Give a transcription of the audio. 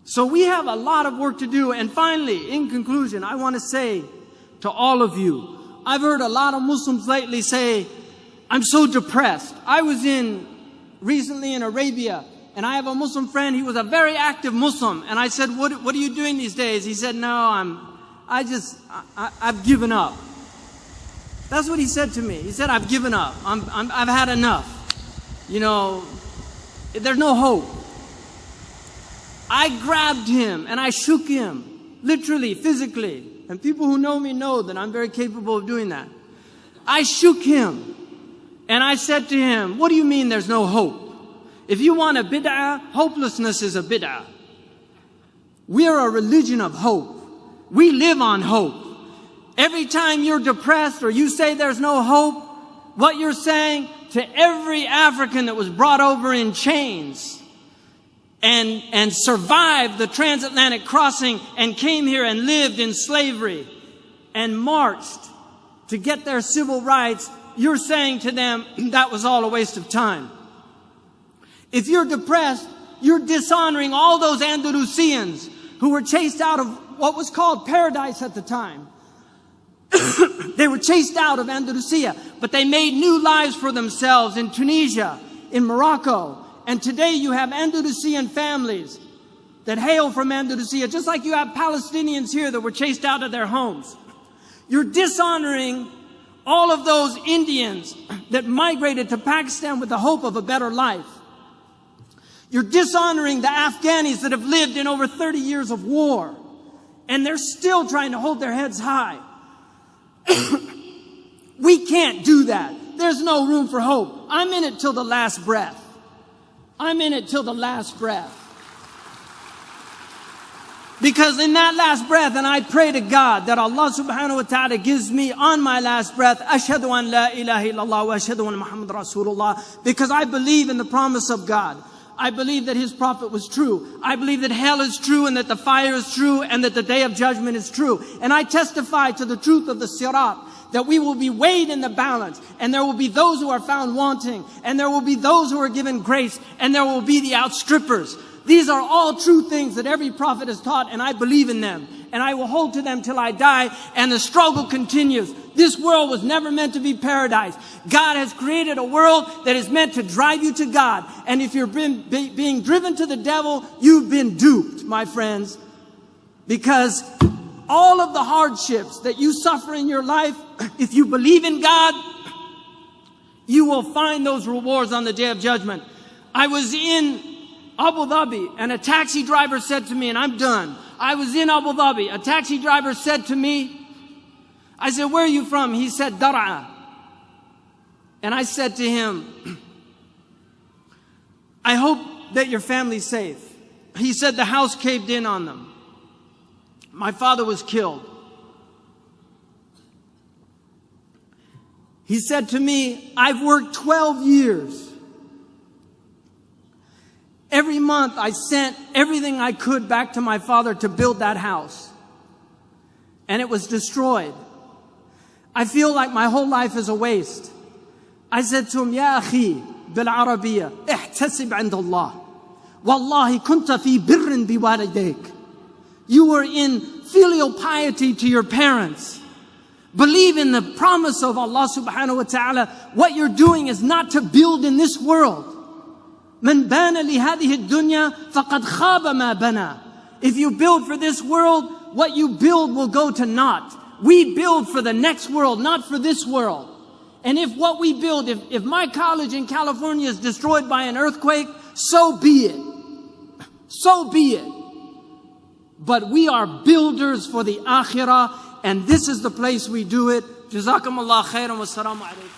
So we have a lot of work to do. And finally, in conclusion, I want to say to all of you, I've heard a lot of Muslims lately say, I'm so depressed. I was recently in Arabia, and I have a Muslim friend. He was a very active Muslim. And I said, what are you doing these days? He said, no, I've given up. That's what he said to me. He said, I've given up. I've had enough. You know, there's no hope. I grabbed him and I shook him, literally, physically. And people who know me know that I'm very capable of doing that. I shook him and I said to him, what do you mean there's no hope? If you want a bid'ah, hopelessness is a bid'ah. We are a religion of hope. We live on hope. Every time you're depressed or you say there's no hope, what you're saying to every African that was brought over in chains and survived the transatlantic crossing and came here and lived in slavery and marched to get their civil rights, you're saying to them that was all a waste of time. If you're depressed, you're dishonoring all those Andalusians who were chased out of what was called paradise at the time. They were chased out of Andalusia, but they made new lives for themselves in Tunisia, in Morocco. And today you have Andalusian families that hail from Andalusia, just like you have Palestinians here that were chased out of their homes. You're dishonoring all of those Indians that migrated to Pakistan with the hope of a better life. You're dishonoring the Afghanis that have lived in over 30 years of war, and they're still trying to hold their heads high. We can't do that. There's no room for hope. I'm in it till the last breath. I'm in it till the last breath. Because in that last breath, and I pray to God that Allah subhanahu wa ta'ala gives me on my last breath, Ashhadu an la ilaha illallah wa ashhadu anna Muhammad Rasulullah, because I believe in the promise of God. I believe that His prophet was true. I believe that hell is true and that the fire is true and that the day of judgment is true. And I testify to the truth of the sirat, that we will be weighed in the balance, and there will be those who are found wanting, and there will be those who are given grace, and there will be the outstrippers. These are all true things that every prophet has taught, and I believe in them. And I will hold to them till I die, and the struggle continues. This world was never meant to be paradise. God has created a world that is meant to drive you to God. And if you're being driven to the devil, you've been duped, my friends. Because all of the hardships that you suffer in your life, if you believe in God, you will find those rewards on the day of judgment. I was in Abu Dhabi, and a taxi driver said to me, and I'm done. I was in Abu Dhabi. A taxi driver said to me, I said, where are you from? He said, Dar'a. And I said to him, I hope that your family's safe. He said the house caved in on them. My father was killed. He said to me, I've worked 12 years. Every month I sent everything I could back to my father to build that house. And it was destroyed. I feel like my whole life is a waste. I said to him, Ya akhi, bil Arabiya, ihtasib 'inda Allah. Wallahi kunta fi birrin biwalidayk. You were in filial piety to your parents. Believe in the promise of Allah subhanahu wa ta'ala. What you're doing is not to build in this world. من بان لهذه الدنيا فقد خاب ما بنى. If you build for this world, what you build will go to naught. We build for the next world, not for this world. And if what we build, if my college in California is destroyed by an earthquake, so be it. So be it. But we are builders for the akhirah, and this is the place we do it. Jazakumullah khairan wa assalamu alaikum.